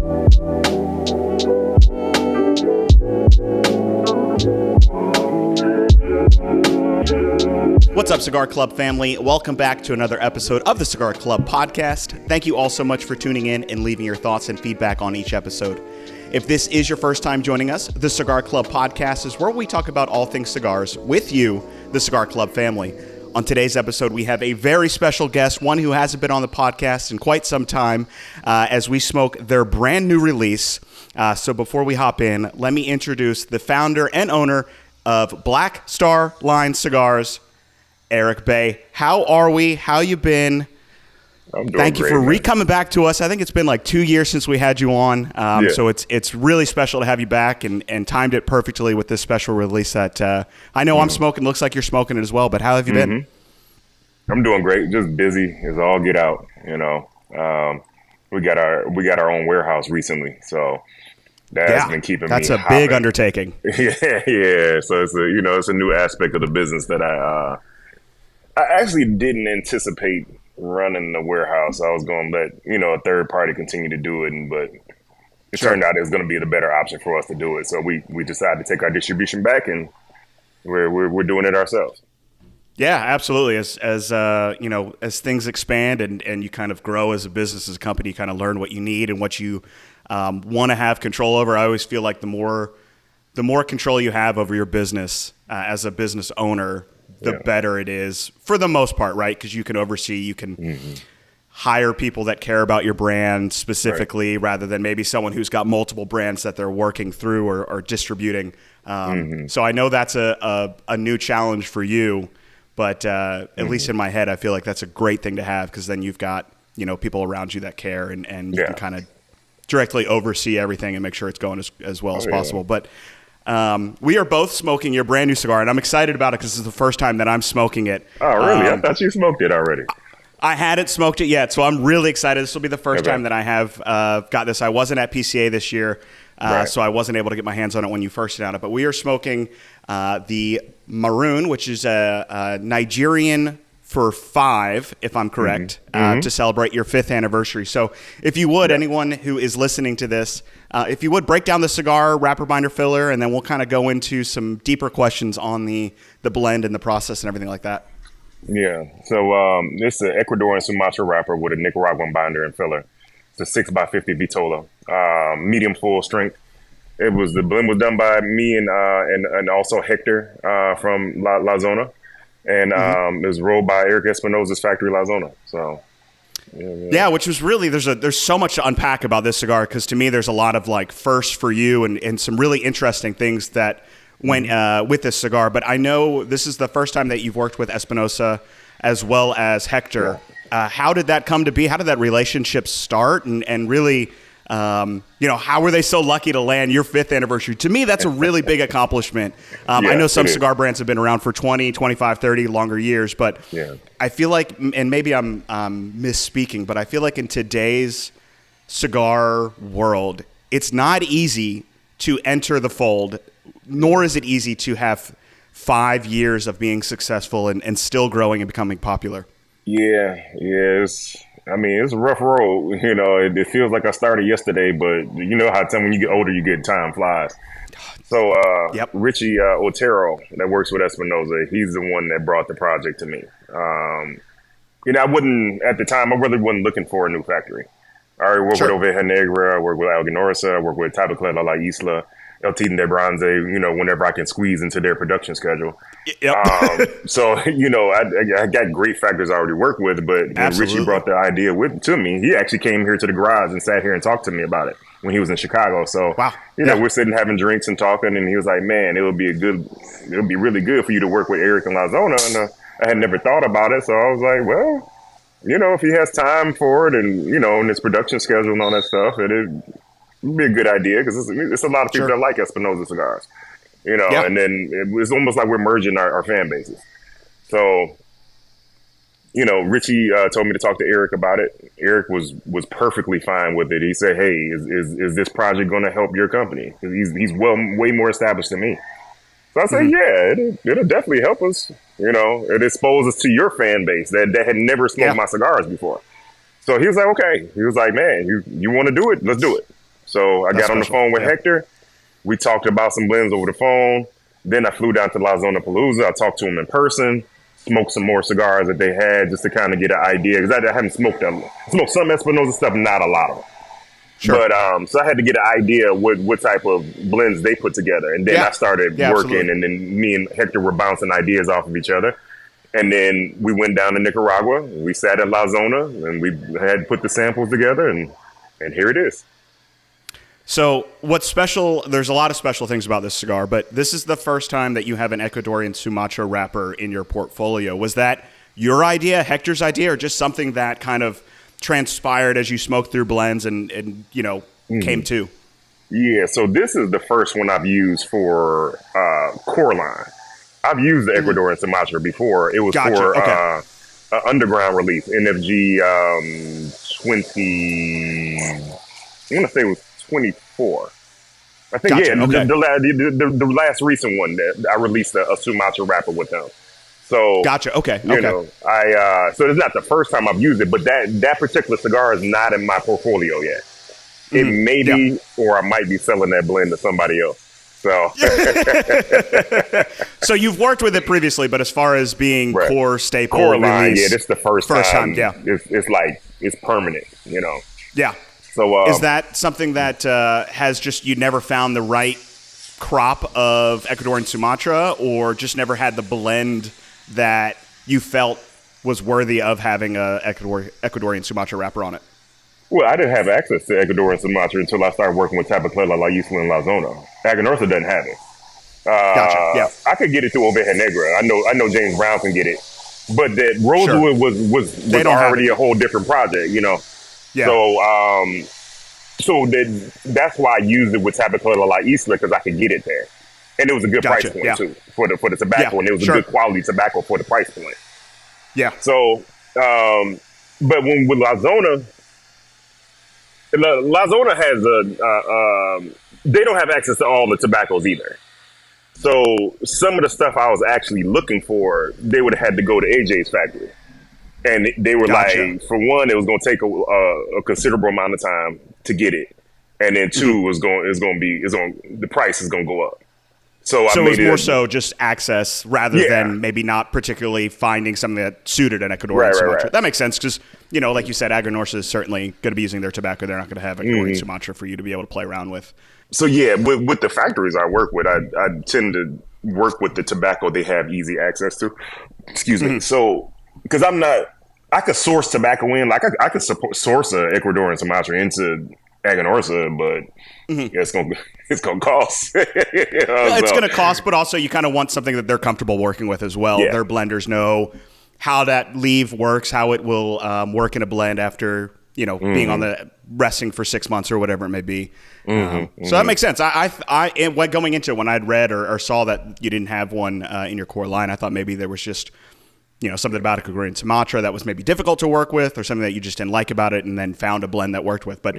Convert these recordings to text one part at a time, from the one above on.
What's up, Cigar Club family? Welcome back to another episode of the Cigar Club podcast. Thank you all so much for tuning in and leaving your thoughts and feedback on each episode. If this is your first time joining us, the Cigar Club podcast is where we talk about all things cigars with you, the Cigar Club family. On today's episode, we have a very special guest, one who hasn't been on the podcast in quite some time, as we smoke their brand new release. So before we hop in, let me introduce the founder and owner of Black Star Line Cigars, Eric Bay. How are we? How you been? I'm doing Thank you great, for coming back to us. I think it's been like 2 years since we had you on. So it's really special to have you back and timed it perfectly with this special release that I know I'm smoking. Looks like you're smoking it as well, but how have you been? I'm doing great. Just busy as all get out. You know, we got our own warehouse recently, so that's been keeping me. That's a hopping. big undertaking. Yeah. So it's a new aspect of the business that I actually didn't anticipate running the warehouse. I was going to let a third party continue to do it, but it turned out it was going to be the better option for us to do it. So we decided to take our distribution back, and we're doing it ourselves. Yeah, absolutely. As things expand and you kind of grow as a business, as a company, you kind of learn what you need and what you want to have control over. I always feel like the more control you have over your business as a business owner, the better it is for the most part, right? Because you can oversee, you can hire people that care about your brand specifically, rather than maybe someone who's got multiple brands that they're working through or distributing. So I know that's a new challenge for you, but at least in my head, I feel like that's a great thing to have, because then you've got people around you that care and you can kind of directly oversee everything and make sure it's going as well as possible. But we are both smoking your brand new cigar, and I'm excited about it because this is the first time that I'm smoking it. Oh, really? I thought you smoked it already. I hadn't smoked it yet, so I'm really excited. This will be the first time that I have got this. I wasn't at PCA this year, so I wasn't able to get my hands on it when you first announced it. But we are smoking the Maroon, which is a Nigerian for 5, if I'm correct, to celebrate your 5th anniversary. So if you would, anyone who is listening to this, if you would break down the cigar, wrapper, binder, filler, and then we'll kind of go into some deeper questions on the blend and the process and everything like that. Yeah. So this is an Ecuadorian Sumatra wrapper with a Nicaraguan binder and filler. It's a 6x50 Vitola, medium full strength. The blend was done by me and also Hector from La Zona. And it was rolled by Eric Espinosa's factory, La Zona. So, yeah, which was really, there's so much to unpack about this cigar, because to me there's a lot of like firsts for you and some really interesting things that went with this cigar. But I know this is the first time that you've worked with Espinosa as well as Hector. Yeah. How did that come to be? How did that relationship start? And really, how were they so lucky to land your 5th anniversary? To me, that's a really big accomplishment. I know some cigar brands have been around for 20, 25, 30 longer years, but I feel like, and maybe I'm misspeaking, but I feel like in today's cigar world, it's not easy to enter the fold, nor is it easy to have 5 years of being successful and still growing and becoming popular. It's a rough road. It feels like I started yesterday, but you know how when you get older, time flies. So Richie Otero, that works with Espinosa, he's the one that brought the project to me. I really wasn't looking for a new factory. I already worked with Oveja Negra, I worked with Alganorsa, I worked with Tabacalera La Isla, El Tiden de Bronze, whenever I can squeeze into their production schedule. So, I got great factories I already worked with, but when Richie brought the idea to me, he actually came here to the garage and sat here and talked to me about it when he was in Chicago. So, we're sitting having drinks and talking, and he was like, man, it would be really good for you to work with Eric and La Zona. And I had never thought about it. So I was like, well, if he has time for it and, in his production schedule and all that stuff, it'd be a good idea, because it's a lot of people that like Espinosa cigars, and then it's almost like we're merging our fan bases. So, Richie told me to talk to Eric about it. Eric was perfectly fine with it. He said, hey, is this project going to help your company? He's way more established than me. So I said, it'll definitely help us. It exposes us to your fan base that had never smoked my cigars before. So he was like, okay. He was like, man, you want to do it? Let's do it. So I That's got on the special. phone with Yeah. Hector. We talked about some blends over the phone. Then I flew down to La Zona Palooza. I talked to him in person, smoked some more cigars that they had just to kind of get an idea. Because I haven't smoked them. Smoked some Espinosa stuff, not a lot of them. Sure. But so I had to get an idea what type of blends they put together. And then I started working, absolutely. and then me and Hector were bouncing ideas off of each other. And then we went down to Nicaragua. We sat at La Zona, and we had put the samples together, and here it is. So what's special, there's a lot of special things about this cigar, but this is the first time that you have an Ecuadorian Sumatra wrapper in your portfolio. Was that your idea, Hector's idea, or just something that kind of transpired as you smoked through blends and came to? Yeah, so this is the first one I've used for core line. I've used the Ecuadorian Sumatra before. It was for an underground release, NFG 20. I want to say it was 24. I think the last recent one that I released a Sumatra wrapper with them. So you know, so it's not the first time I've used it, but that particular cigar is not in my portfolio yet. It may be, or I might be selling that blend to somebody else. So, so you've worked with it previously, but as far as being core staple, core line, release, this is the first time. Yeah, it's like it's permanent, you know. Yeah. So is that something that has just you never found the right crop of Ecuadorian Sumatra, or just never had the blend that you felt was worthy of having a Ecuadorian Sumatra wrapper on it? Well, I didn't have access to Ecuadorian Sumatra until I started working with Tabaclela, La Isla, and La Zona. Aganorsa doesn't have it. Gotcha. Yeah, I could get it through Oveja Negra. I know James Brown can get it, but that Rosewood was already a whole different project, you know. Yeah. So that's why I used it with Tabaclela, La Isla, because I could get it there, and it was a good price point too for the tobacco, and it was a good quality tobacco for the price point. Yeah. So, but when with La Zona has they don't have access to all the tobaccos either. So some of the stuff I was actually looking for, they would have had to go to AJ's factory. And they were like, for one, it was going to take a considerable amount of time to get it. And then two, the price is going to go up. So it was more so just access rather than maybe not particularly finding something that suited an Ecuadorian Sumatra. That makes sense because, you know, like you said, Aganorsa is certainly going to be using their tobacco. They're not going to have Ecuadorian Sumatra for you to be able to play around with. So, yeah, with the factories I work with, I tend to work with the tobacco they have easy access to. Excuse me. So, because I could source tobacco in, like I could source an Ecuadorian Sumatra into Aganorsa, but it's gonna cost. It's gonna cost, but also you kind of want something that they're comfortable working with as well. Yeah. Their blenders know how that leave works, how it will work in a blend after being on the resting for 6 months or whatever it may be. So that makes sense. I going into it, when I'd read or saw that you didn't have one in your core line, I thought maybe there was just something about Ecuadorian Sumatra that was maybe difficult to work with, or something that you just didn't like about it, and then found a blend that worked with. But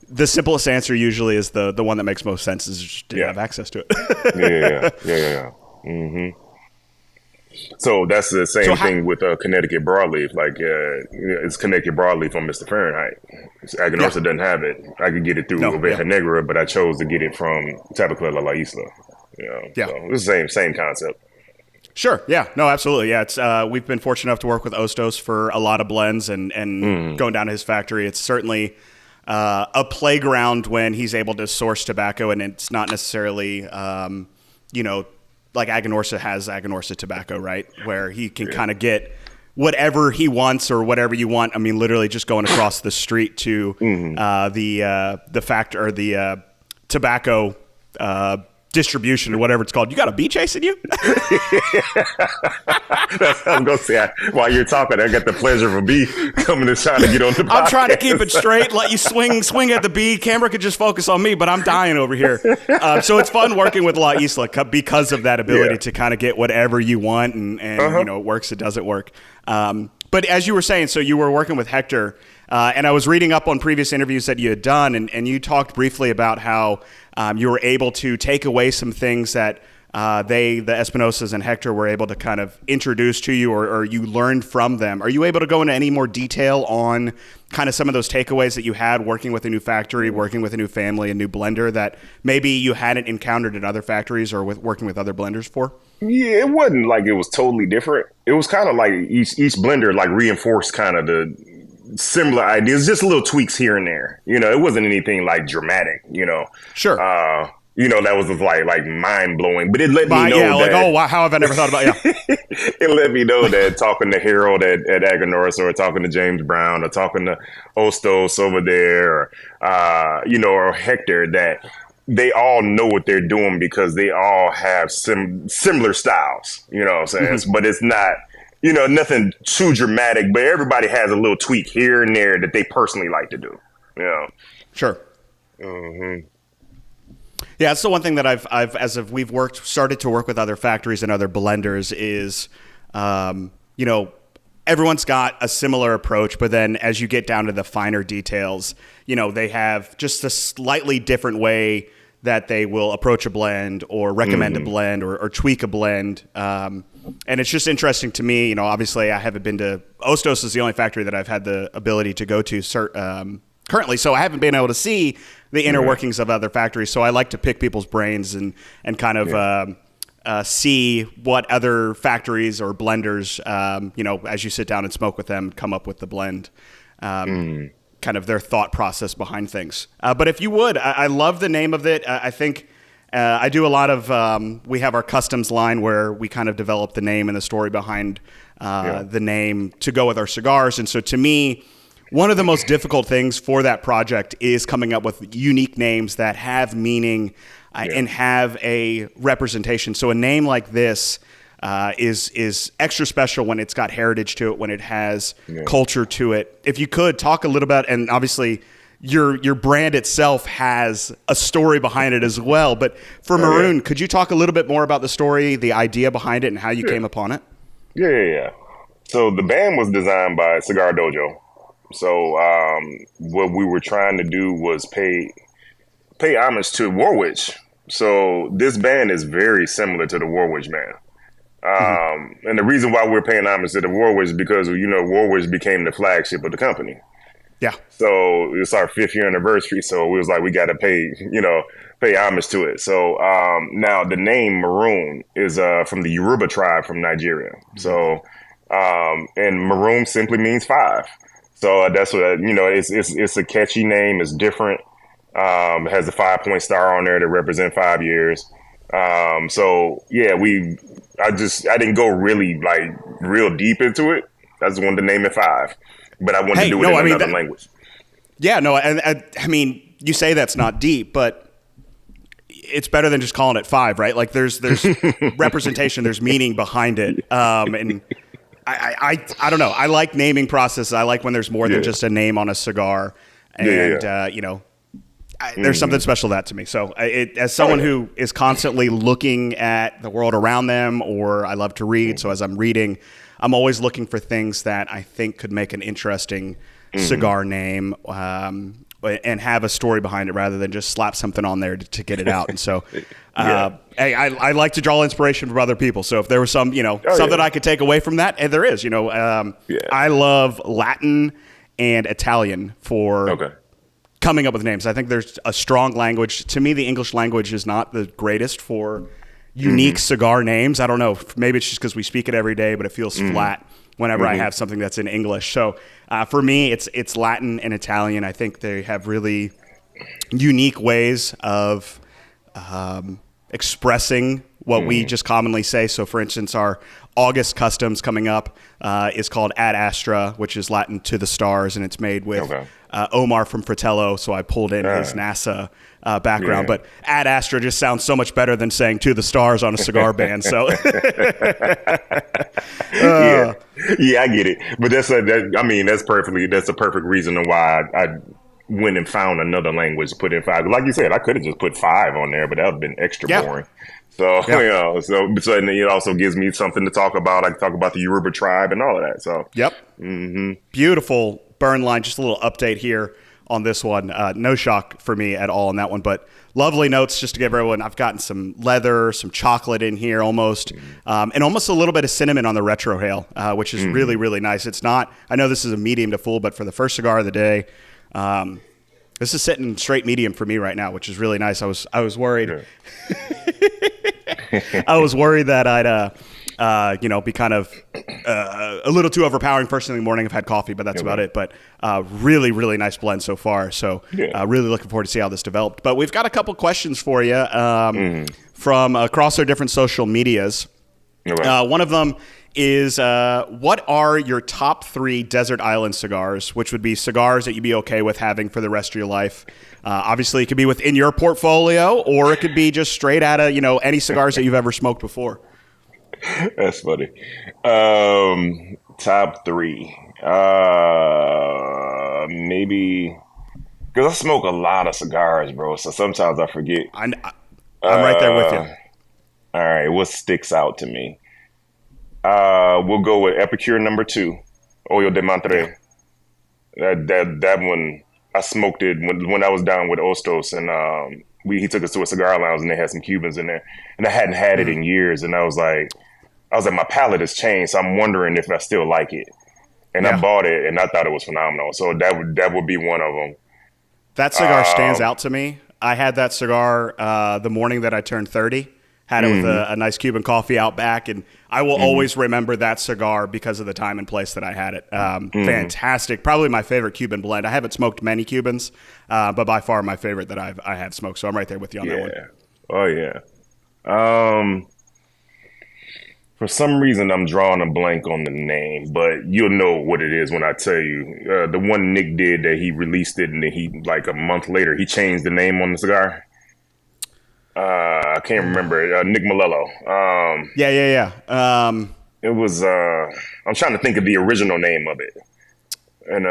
the simplest answer usually is the one that makes most sense, is just didn't have access to it. Yeah. So that's the same thing with Connecticut broadleaf. Like it's Connecticut broadleaf on Mr. Fahrenheit. Aganorsa doesn't have it. I could get it through Oveja Negra, but I chose to get it from Tabaclela La Isla. So it's the same concept. Sure. Yeah. No, absolutely. Yeah. It's we've been fortunate enough to work with Ostos for a lot of blends, and going down to his factory. It's certainly a playground when he's able to source tobacco, and it's not necessarily like Aganorsa has Aganorsa tobacco, right? Where he can kind of get whatever he wants or whatever you want. I mean, literally just going across the street to the factory or the tobacco distribution or whatever it's called. You got a bee chasing you? I'm going to say, while you're talking, I got the pleasure of a bee coming and trying to get on the podcast. I'm trying to keep it straight, let you swing at the bee. Camera could just focus on me, but I'm dying over here. So it's fun working with La Isla because of that ability to kind of get whatever you want, and it works, it doesn't work. But as you were saying, so you were working with Hector, and I was reading up on previous interviews that you had done, and you talked briefly about how you were able to take away some things that the Espinosas and Hector were able to kind of introduce to you, or you learned from them. Are you able to go into any more detail on kind of some of those takeaways that you had working with a new factory, working with a new family, a new blender that maybe you hadn't encountered in other factories or with working with other blenders for? Yeah, it wasn't like it was totally different. It was kind of like each blender like reinforced kind of the similar ideas, just little tweaks here and there. It wasn't anything like dramatic. Sure. That was just like mind blowing. But it let me know that, like, oh wow, how have I never thought about it let me know that talking to Harold at Aganorsa, or talking to James Brown, or talking to Ostos over there, or Hector, that they all know what they're doing because they all have similar styles. You know what I'm saying? Mm-hmm. But it's not, nothing too dramatic. But everybody has a little tweak here and there that they personally like to do. Sure. Mm-hmm. Yeah, it's the one thing that I've we've started to work with other factories and other blenders is, everyone's got a similar approach, but then as you get down to the finer details, they have just a slightly different way that they will approach a blend or recommend a blend or tweak a blend. And it's just interesting to me, obviously I haven't been to, Ostos is the only factory that I've had the ability to go to currently, so I haven't been able to see the inner workings of other factories. So I like to pick people's brains and kind of see what other factories or blenders, as you sit down and smoke with them, come up with the blend, kind of their thought process behind things. But if you would, I love the name of it. I think I do a lot of, we have our customs line where we kind of develop the name and the story behind the name to go with our cigars. And so to me, one of the most difficult things for that project is coming up with unique names that have meaning and have a representation. So a name like this is extra special when it's got heritage to it, when it has culture to it. If you could talk a little bit, and obviously your brand itself has a story behind it as well. But for Maroon, could you talk a little bit more about the story, the idea behind it, and how you came upon it? Yeah. So the band was designed by Cigar Dojo. So what we were trying to do was pay homage to Warwich. So this band is very similar to the Warwich band. And the reason why we're paying homage to the Warwich is because, Warwich became the flagship of the company. Yeah. So it's our 5th year anniversary. So we was like, we got to pay homage to it. So now the name Maroon is from the Yoruba tribe from Nigeria. So and Maroon simply means 5. So that's what, it's a catchy name. It's different. It has a 5-point star on there to represent 5 years. So yeah, I didn't go really real deep into it. I just wanted to name it 5, but I wanted to do it in another language. Yeah, no, I mean, you say that's not deep, but it's better than just calling it 5, right? Like there's representation, there's meaning behind it. And I don't know. I like naming processes. I like when there's more than just a name on a cigar, and there's something special to that to me. So as someone who is constantly looking at the world around them, or I love to read. So as I'm reading, I'm always looking for things that I think could make an interesting cigar name, and have a story behind it rather than just slap something on there to get it out. And so, I like to draw inspiration from other people. So if there was some, something I could take away from that, and there is, I love Latin and Italian for coming up with names. I think there's a strong language. To me, the English language is not the greatest for unique cigar names. I don't know. Maybe it's just because we speak it every day, but it feels flat whenever I have something that's in English. So for me, it's Latin and Italian. I think they have really unique ways of expressing what we just commonly say. So for instance, our August customs coming up is called Ad Astra, which is Latin to the stars, and it's made with Omar from Fratello. So I pulled in his NASA background, but Ad Astra just sounds so much better than saying to the stars on a cigar band. So yeah, I get it. But that's a perfect reason why I went and found another language to put in 5. Like you said, I could have just put 5 on there, but that would have been extra boring. So, so and it also gives me something to talk about. I can talk about the Yoruba tribe and all of that. So, beautiful burn line. Just a little update here on this one. No shock for me at all on that one, but lovely notes just to give everyone. I've gotten some leather, some chocolate in here almost, and almost a little bit of cinnamon on the retrohale, which is really, really nice. It's not, I know this is a medium to full, but for the first cigar of the day, this is sitting straight medium for me right now, which is really nice. I was worried. I was worried that I'd, be kind of a little too overpowering first thing in the morning. I've had coffee, but that's about it. But really, really nice blend so far. So really looking forward to see how this developed. But we've got a couple questions for you from across our different social medias. One of them is what are your top 3 desert island cigars, which would be cigars that you'd be okay with having for the rest of your life? Obviously, it could be within your portfolio, or it could be just straight out of any cigars that you've ever smoked before. That's funny. Top 3. Maybe because I smoke a lot of cigars, bro. So sometimes I forget. I'm right there with you. All right, what sticks out to me? We'll go with Epicure number 2, Oyo de Monterrey. That one, I smoked it when I was down with Ostos, and he took us to a cigar lounge, and they had some Cubans in there, and I hadn't had it in years, and I was like, my palate has changed, so I'm wondering if I still like it. And I bought it, and I thought it was phenomenal. So that would be one of them. That cigar stands out to me. I had that cigar the morning that I turned 30. Had it with a nice Cuban coffee out back, and I will always remember that cigar because of the time and place that I had it. Fantastic. Probably my favorite Cuban blend. I haven't smoked many Cubans, but by far my favorite that I have smoked. So I'm right there with you on that one. Oh, yeah. For some reason, I'm drawing a blank on the name, but you'll know what it is when I tell you. The one Nick did that he released it, and then he, like a month later, he changed the name on the cigar. I can't remember. Nick Malello. It was, I'm trying to think of the original name of it. And,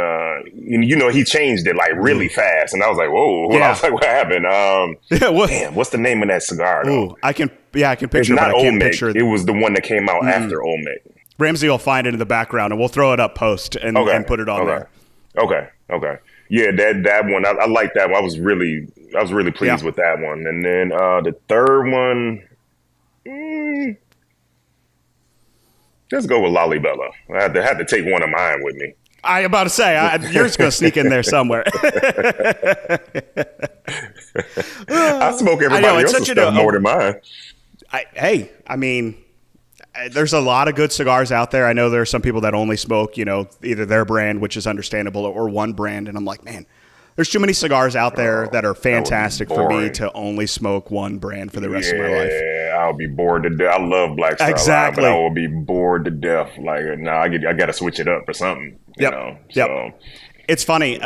he changed it like really fast. And I was like, whoa. I was like, what happened? Damn, what's the name of that cigar though? Ooh, I can picture it's not but I can't Olmec. picture. It was the one that came out after Olmec. Ramsey will find it in the background, and we'll throw it up post and put it on there. Okay. Yeah, that one. I like that one. I was really pleased with that one. And then the third one, let's go with Lalibela. I had to take one of mine with me. I about to say, yours going to sneak in there somewhere. I smoke everybody else's stuff more than mine. There's a lot of good cigars out there. I know there are some people that only smoke, either their brand, which is understandable, or one brand. And I'm like, man, there's too many cigars out there that are fantastic for me to only smoke one brand for the rest of my life. Yeah, I'll be bored to death. I love Black Star Line, but I will be bored to death. Like, I got to switch it up for something. It's funny.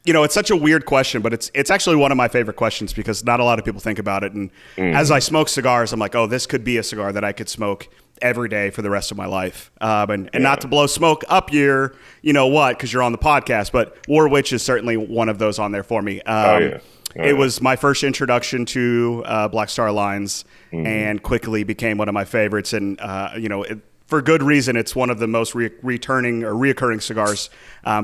It's such a weird question, but it's actually one of my favorite questions because not a lot of people think about it. And as I smoke cigars, I'm like, oh, this could be a cigar that I could smoke every day for the rest of my life. And not to blow smoke up your, because you're on the podcast, but War Witch is certainly one of those on there for me. It was my first introduction to Black Star Lines and quickly became one of my favorites. And, for good reason, it's one of the most reoccurring cigars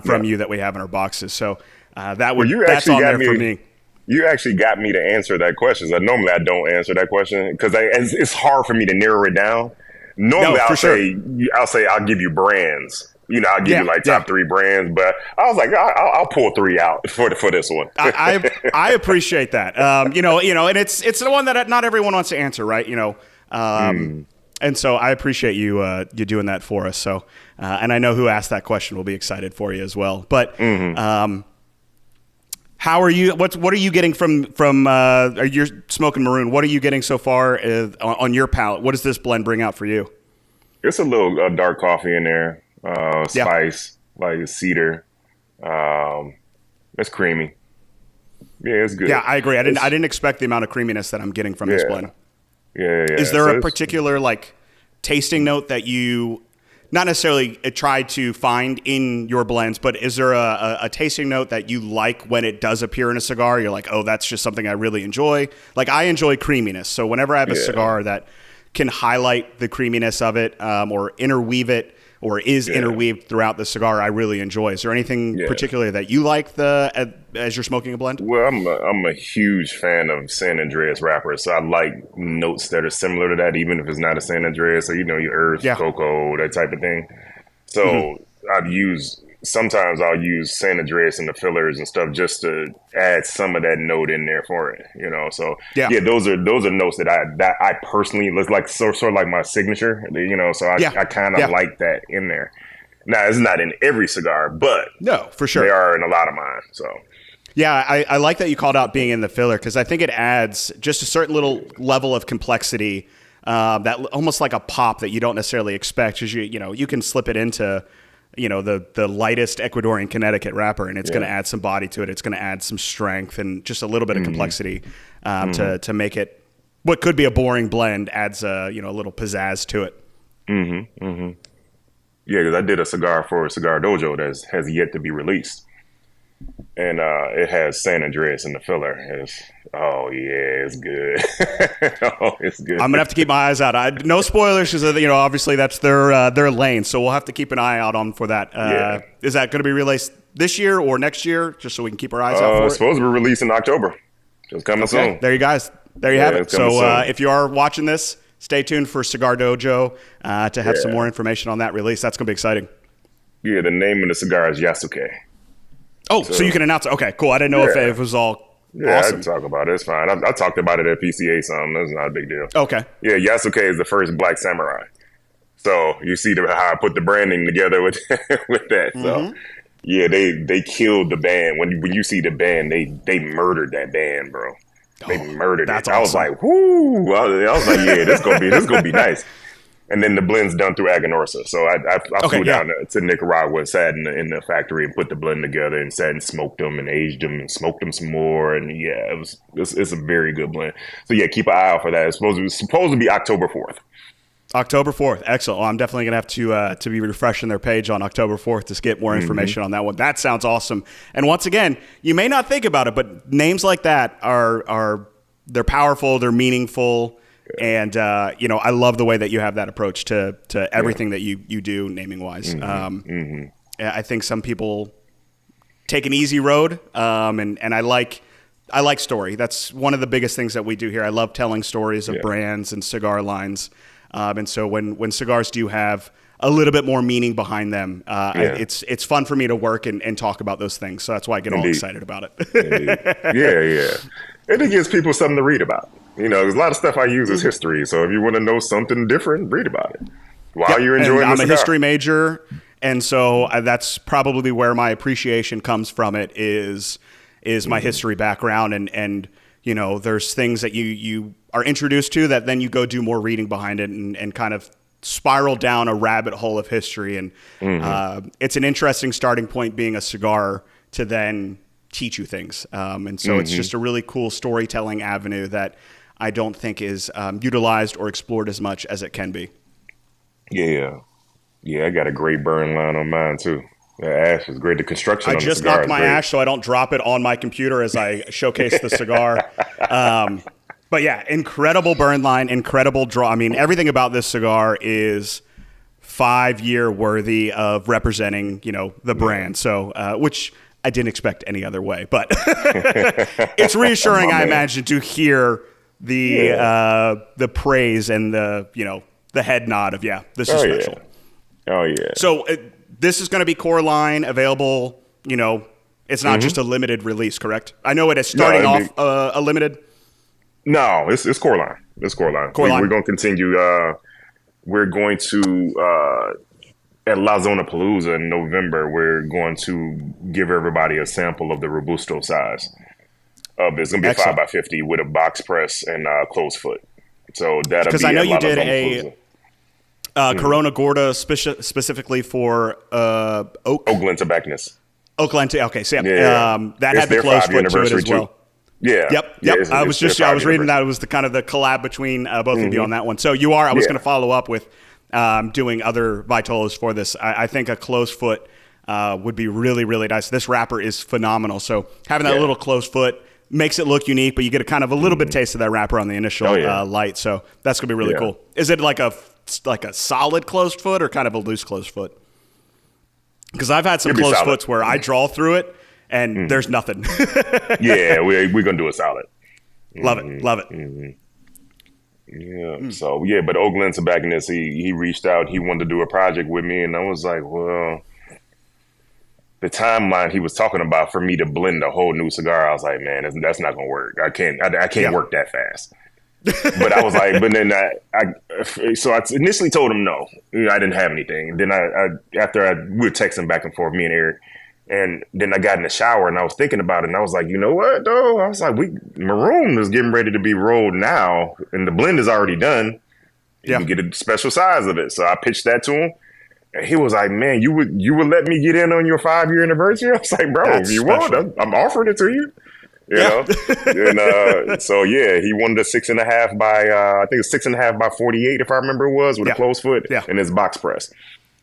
from you that we have in our boxes. So that's on there for me. You actually got me to answer that question. So normally I don't answer that question because it's hard for me to narrow it down. Normally I'll say I'll give you brands. I'll give you like top 3 brands, but I was like, I'll pull 3 out for this one. I appreciate that. And it's the one that not everyone wants to answer, right? And so I appreciate you doing that for us. So, and I know who asked that question will be excited for you as well. But how are you? What are you getting from? You're smoking maroon. What are you getting so far on your palate? What does this blend bring out for you? It's a little dark coffee in there, spice like cedar. It's creamy. Yeah, it's good. Yeah, I agree. I didn't expect the amount of creaminess that I'm getting from this blend. Yeah. Is there a particular tasting note that you not necessarily tried to find in your blends, but is there a tasting note that you like when it does appear in a cigar? You're like, oh, that's just something I really enjoy. Like I enjoy creaminess. So whenever I have a cigar that can highlight the creaminess of it or interweave it or is interweaved throughout the cigar, I really enjoy. Is there anything particular that you like as you're smoking a blend? Well, I'm a huge fan of San Andreas wrappers, so I like notes that are similar to that, even if it's not a San Andreas. So your herbs, cocoa, that type of thing. So sometimes I'll use San Andreas in the fillers and stuff just to add some of that note in there for it, So those are notes that I personally like sort of like my signature, So I kind of like that in there. Now it's not in every cigar, but no, for sure they are in a lot of mine. So yeah, I like that you called out being in the filler because I think it adds just a certain little level of complexity that almost like a pop that you don't necessarily expect. Because you can slip it into the lightest Ecuadorian Connecticut wrapper, and it's going to add some body to it. It's going to add some strength and just a little bit of complexity to make it what could be a boring blend adds a little pizzazz to it. Yeah, because I did a cigar for Cigar Dojo that has yet to be released, and it has San Andreas in the filler. It's good. It's good. I'm gonna have to keep my eyes out. No spoilers, because obviously that's their lane. So we'll have to keep an eye out for that. Is that going to be released this year or next year? Just so we can keep our eyes out for it. It's supposed to be released in October. It's coming soon. There you guys. There you have it. So if you are watching this, stay tuned for Cigar Dojo to have some more information on that release. That's going to be exciting. Yeah, the name of the cigar is Yasuke. Oh, so you can announce it. Okay, cool. I didn't know if it was all awesome. I can talk about it. It's fine. I talked about it at PCA some. That's not a big deal. Okay. Yeah, Yasuke is the first black samurai. So you see how I put the branding together with that. So yeah, they killed the band. When you see the band, they murdered that band, bro. They murdered it. Awesome. I was like, whoo! I was like, yeah, this gonna be nice. And then the blend's done through Aganorsa. So I flew down to Nicaragua and sat in the factory and put the blend together and sat and smoked them and aged them and smoked them some more. And it's a very good blend. So yeah, keep an eye out for that. It's supposed to be October 4th. October 4th. Excellent. Well, I'm definitely going to have to be refreshing their page on October 4th to get more information on that one. That sounds awesome. And once again, you may not think about it, but names like that they're powerful, they're meaningful. And, I love the way that you have that approach to everything that you do naming wise. I think some people take an easy road. And I like story. That's one of the biggest things that we do here. I love telling stories of brands and cigar lines. And so when cigars do have a little bit more meaning behind them, it's fun for me to work and talk about those things. So that's why I get all excited about it. Yeah. And it gives people something to read about. There's a lot of stuff I use as history. So if you want to know something different, read about it while you're enjoying I'm the a cigar. history major. And so that's probably where my appreciation comes from. It is my history background. And there's things that you are introduced to that then you go do more reading behind it and kind of spiral down a rabbit hole of history. And it's an interesting starting point being a cigar to then teach you things. And so it's just a really cool storytelling avenue that I don't think is utilized or explored as much as it can be. Yeah, I got a great burn line on mine too. The ash is great. The construction on the cigar just knocked my great. ash so I don't drop it on my computer as I showcase the cigar. But yeah, incredible burn line, incredible draw. I mean, everything about this cigar is 5-year worthy of representing, the brand. So, which I didn't expect any other way, but it's reassuring, I imagine, to hear the praise and the head nod of, this is special. Oh yeah. So this is going to be core line available. It's not just a limited release, correct? I know it is starting off a limited. No, it's core line. It's core line. We're going to continue. We're going to at La Zona Palooza in November. We're going to give everybody a sample of the Robusto size. It's going to be a 5x50 with a box press and closed foot. So that'll be because I know you did a Corona Gorda specifically for Oakland Tobacconists. Oakland. Okay, so that had the closed foot to it as well. Too. Yeah. Yep. I was reading that it was the kind of the collab between both of you on that one. So you are. I was going to follow up with doing other Vitolas for this. I think a closed foot would be really, really nice. This wrapper is phenomenal. So having that little closed foot makes it look unique, but you get a kind of a little bit taste of that wrapper on the initial light. So that's going to be really cool. Is it like a a solid closed foot or kind of a loose closed foot? Because I've had some It'll be closed solid. foots where I draw through it and there's nothing. Yeah, we're gonna do a solid. Love it. Love it. Yeah. So yeah, but Oakland Tobacconist, he reached out. He wanted to do a project with me, and I was like, well, the timeline he was talking about for me to blend a whole new cigar, I was like, man, that's not gonna work. I can't work that fast. But I was like, but then so I initially told him no. I didn't have anything. Then we were texting back and forth, me and Eric. And then I got in the shower and I was thinking about it, and I was like, you know what, though? I was like, Maroon is getting ready to be rolled now, and the blend is already done. You can get a special size of it. So I pitched that to him, and he was like, man, you would let me get in on your 5-year anniversary? I was like, bro, That's if you special. want, I'm offering it to you. You know? And so yeah, he wanted a 6.5 by I think it's 6.5 by 48, if I remember it was, with a closed foot and his box press.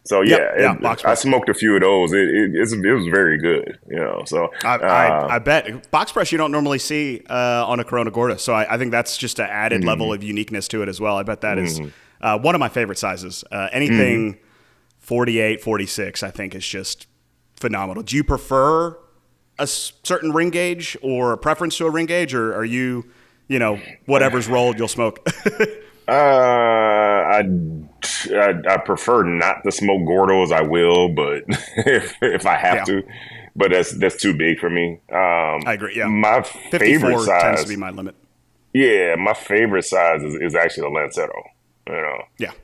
So I smoked a few of those. It was very good, you know. So I bet box press you don't normally see on a Corona Gorda. So I think that's just an added level of uniqueness to it as well. I bet that is one of my favorite sizes. Anything 48, 46, I think is just phenomenal. Do you prefer a certain ring gauge or a preference to a ring gauge, or are you whatever's rolled you'll smoke? I prefer not to smoke Gordos. I will, but if I have to, but that's too big for me. I agree. Yeah, my favorite size tends to be my limit. Yeah, my favorite size is actually the Lancero. You know,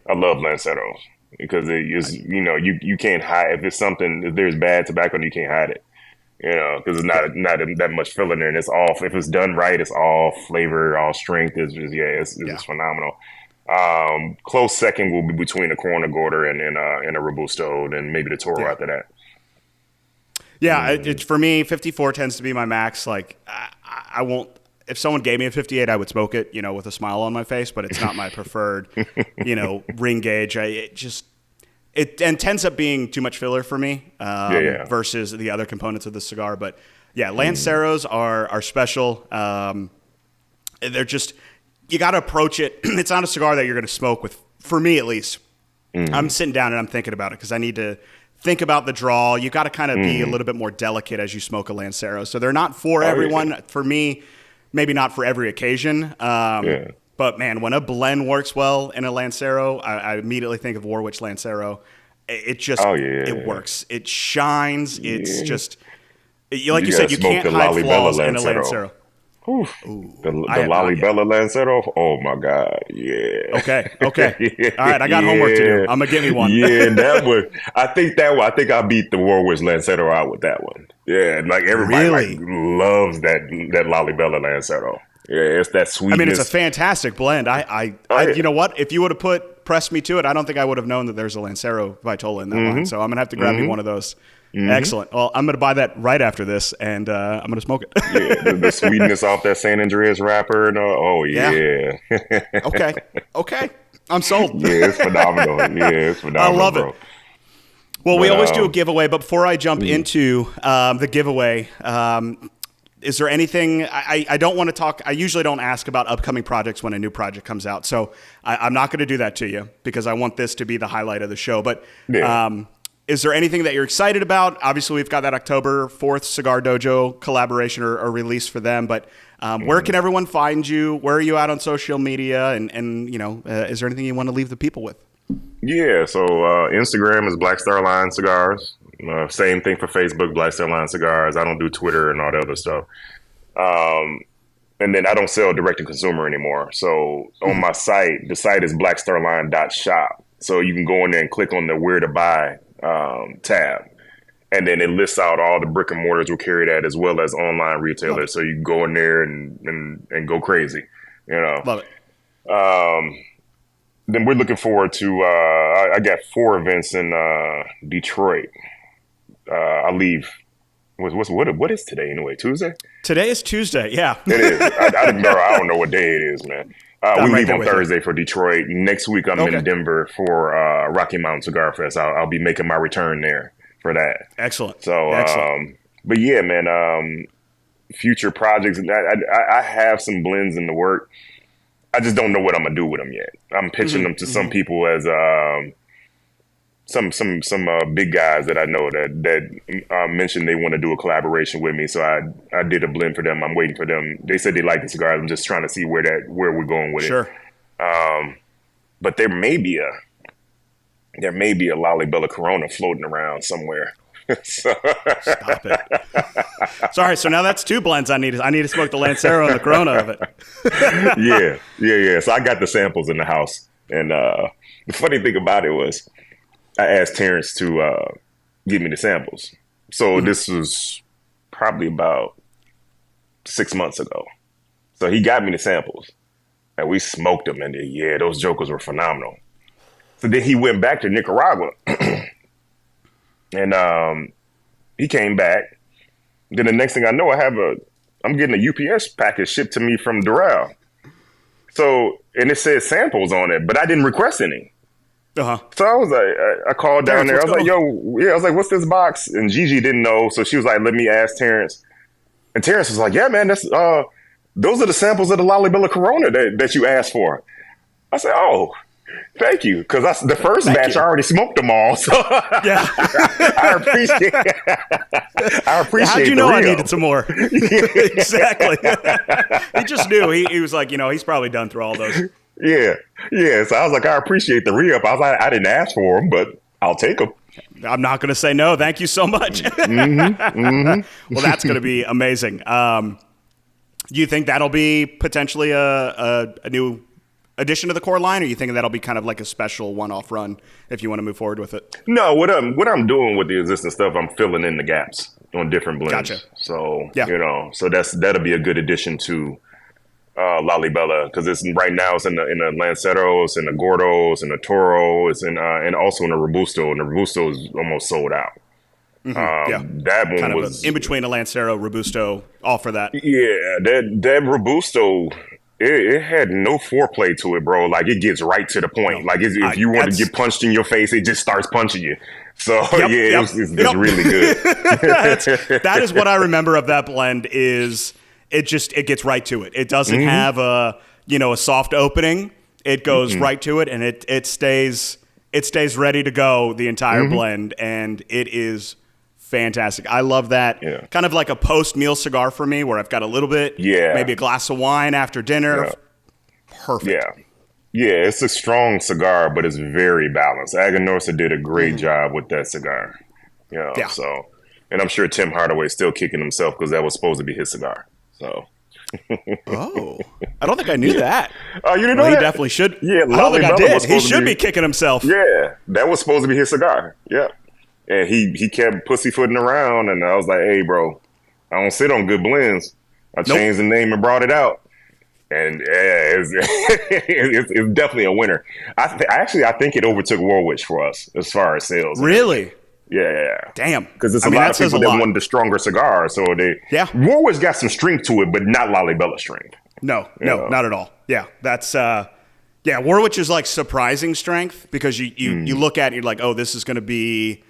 I love Lanceros because it is you can't hide if there's bad tobacco, you can't hide it. You know, because it's not that much filler in there, and it's all, if it's done right, it's all flavor, all strength. It's just it's phenomenal. Close second will be between a Corona Gorda and a Robusto, and maybe the Toro after that. Yeah, for me, 54 tends to be my max. Like I won't. If someone gave me a 58, I would smoke it, with a smile on my face. But it's not my preferred, ring gauge. It tends up being too much filler for me versus the other components of the cigar. But yeah, Lanceros are special. They're just, you got to approach it. It's not a cigar that you're going to smoke with, for me at least. I'm sitting down and I'm thinking about it because I need to think about the draw. You got to kind of be a little bit more delicate as you smoke a Lancero. So they're not for everyone. Yeah. For me, maybe not for every occasion. But man, when a blend works well in a Lancero, I immediately think of Warwich Lancero. It just it works. It shines. It's just like you said, you can't hide flaws in a Lancero. Ooh, the Lalibela Lancero. Oh my God! Yeah. Okay. All right, I got homework to do. I'm gonna get me one. That one. I think I beat the Warwich Lancero out with that one. Yeah, like everybody loves that Lalibela Lancero. Yeah, it's that sweetness. I mean, it's a fantastic blend. You know what? If you would have pressed me to it, I don't think I would have known that there's a Lancero Vitola in that line. So I'm gonna have to grab me one of those. Excellent. Well, I'm going to buy that right after this, and I'm going to smoke it. The sweetness off that San Andreas wrapper. Okay. I'm sold. It's phenomenal. It's phenomenal. I love bro. it. Well, we always do a giveaway, but before I jump into the giveaway, is there anything I don't want to talk? I usually don't ask about upcoming projects when a new project comes out, so I'm not going to do that to you because I want this to be the highlight of the show. But is there anything that you're excited about? Obviously, we've got that October 4th Cigar Dojo collaboration or release for them. But where can everyone find you? Where are you out on social media? And is there anything you want to leave the people with? Yeah, so Instagram is Black Star Line Cigars. Same thing for Facebook, Black Star Line Cigars. I don't do Twitter and all the other stuff. And then I don't sell direct to consumer anymore. So on my site, the site is blackstarline.shop. So you can go in there and click on the where to buy tab, and then it lists out all the brick and mortars we'll carry that, as well as online retailers. So you can go in there and go crazy, Love it. Then we're looking forward to I got 4 events in Detroit. I leave. What is today anyway? Tuesday? Today is Tuesday. Yeah, it is. I don't know what day it is, man. We leave on Thursday for Detroit. Next week, I'm in Denver for Rocky Mountain Cigar Fest. I'll be making my return there for that. Excellent. So, but yeah, man, future projects. I have some blends in the work. I just don't know what I'm gonna do with them yet. I'm pitching them to some people as some big guys that I know that mentioned they want to do a collaboration with me. So I did a blend for them. I'm waiting for them. They said they like the cigars. I'm just trying to see where we're going with Sure. it. But there may be a Lalibela Corona floating around somewhere. Stop it. Sorry, so now that's 2 blends I need. I need to smoke the Lancero and the Corona of it. Yeah. So I got the samples in the house. And the funny thing about it was I asked Terrence to give me the samples. So this was probably about 6 months ago. So he got me the samples. And we smoked them. And those jokers were phenomenal. So then he went back to Nicaragua. And he came back. Then the next thing I know, I'm getting a UPS package shipped to me from Doral. So, and it said samples on it, but I didn't request any. Uh-huh. So I was like, I called down there. I was like, I was like, what's this box? And Gigi didn't know. So she was like, let me ask Terrence. And Terrence was like, yeah, man, that's those are the samples of the Lalibela Corona that you asked for. I said, oh, thank you. Because the first batch, I already smoked them all. So yeah. I appreciate How'd you know I re-up. needed some more? Exactly. He just knew. He was like, he's probably done through all those. Yeah. So I was like, I appreciate the re-up. I was like, I didn't ask for them, but I'll take them. I'm not going to say no. Thank you so much. Well, that's going to be amazing. Do you think that'll be potentially a new addition to the core line, or you thinking that'll be kind of like a special one-off run if you want to move forward with it? No, what I'm doing with the existing stuff, I'm filling in the gaps on different blends. Gotcha. So Yeah. so that'll be a good addition to Lalibela, because it's right now it's in the Lancero, it's in the Gordo, it's in the Toro, it's in and also in the Robusto, and the Robusto is almost sold out. That one kind was of in between a Lancero, Robusto, all for that. Yeah, that Robusto. It had no foreplay to it, bro. Like, it gets right to the point. No, Like, if you want to get punched in your face, it just starts punching you. So, it's really good. That is what I remember of that blend is it gets right to it. It doesn't have a soft opening. It goes right to it, and it stays ready to go the entire blend, and it is fantastic. I love that. Yeah. Kind of like a post-meal cigar for me where I've got a little bit, maybe a glass of wine after dinner. Yeah. Perfect. Yeah, it's a strong cigar, but it's very balanced. Aganorsa did a great job with that cigar. Yeah. So, and I'm sure Tim Hardaway's still kicking himself because that was supposed to be his cigar. So. Oh, I don't think I knew that. Oh, you didn't know that? He definitely should. Yeah, I don't think I did. He should be kicking himself. Yeah, that was supposed to be his cigar. Yeah. And he kept pussyfooting around, and I was like, hey, bro, I don't sit on good blends. I changed the name and brought it out. And it's definitely a winner. I think it overtook Warwick for us as far as sales. Really? Yeah. Damn. Because there's a lot of people that wanted the stronger cigar. So Warwick's got some strength to it, but not Lalibela strength. No, not at all. Yeah, that's Warwick is like surprising strength because you look at it, you're like, oh, this is going to be,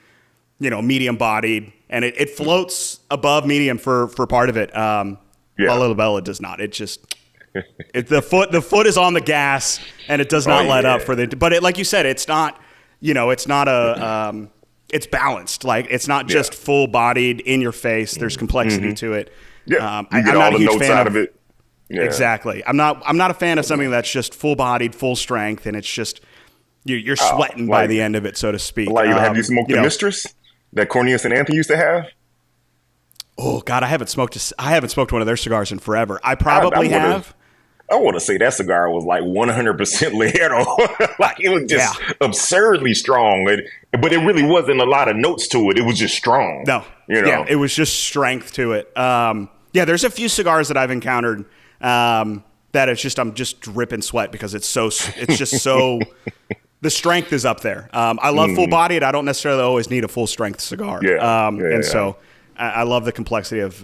medium bodied, and it floats above medium for part of it. Lalibela does not. It just the foot is on the gas, and it does not let up for the. But like you said, it's not. It's not a. It's balanced. Like it's not just full bodied in your face. There's complexity to it. Yeah, you I'm get not all a the huge notes fan out of it. Yeah. Exactly. I'm not a fan of something that's just full bodied, full strength, and it's just you're sweating by the end of it, so to speak. Like, have you smoked the Mistress that Cornelius and Anthony used to have? Oh God, I haven't smoked one of their cigars in forever. I probably have. I want to say that cigar was like 100% Ligero. Like, it was just absurdly strong, but it really wasn't a lot of notes to it. It was just strong. No, it was just strength to it. There's a few cigars that I've encountered that it's just I'm just dripping sweat because it's just so the strength is up there. I love full bodied. I don't necessarily always need a full strength cigar. So I love the complexity of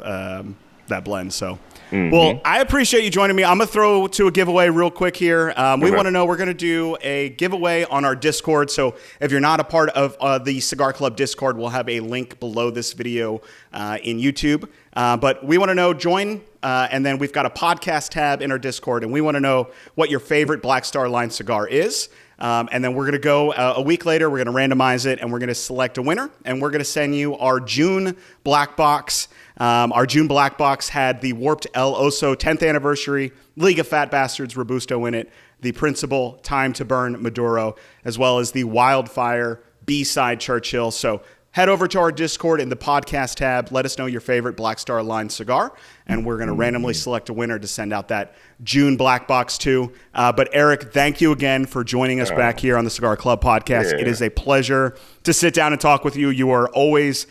that blend. So. Well, I appreciate you joining me. I'm going to throw to a giveaway real quick here. We want to know, we're going to do a giveaway on our Discord. So if you're not a part of the Cigar Club Discord, we'll have a link below this video in YouTube. But we want to know, join and then we've got a podcast tab in our Discord, and we want to know what your favorite Black Star line cigar is. And then we're going to go a week later, we're going to randomize it, and we're going to select a winner, and we're going to send you our June Black Box. Our June Black Box had the Warped El Oso 10th anniversary, League of Fat Bastards Robusto in it, the Principal Time to Burn Maduro, as well as the Wildfire B-Side Churchill. So head over to our Discord in the podcast tab. Let us know your favorite Black Star line cigar, and we're going to randomly select a winner to send out that June Black Box too. But Eric, thank you again for joining us back here on the Cigar Club podcast. It is a pleasure to sit down and talk with you. You are always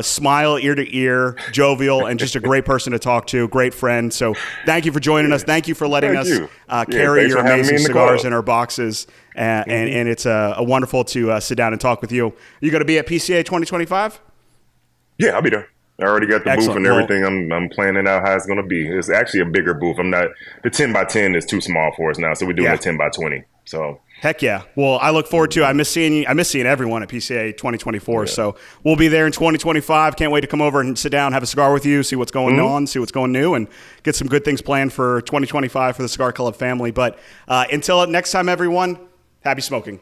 smile ear to ear, jovial, and just a great person to talk to, great friend. So thank you for joining us. Thank you for letting us carry your amazing cigars in our boxes. And it's wonderful to sit down and talk with you. Are you going to be at PCA 2025? Yeah, I'll be there. I already got the booth and everything. I'm planning out how it's going to be. It's actually a bigger booth. The 10 by 10 is too small for us now, so we're doing a 10 by 20. So heck yeah. Well, I look forward to it. I miss seeing everyone at PCA 2024. So we'll be there in 2025. Can't wait to come over and sit down, have a cigar with you, see what's going on, see what's going new, and get some good things planned for 2025 for the Cigar Club family. But until next time, everyone, happy smoking.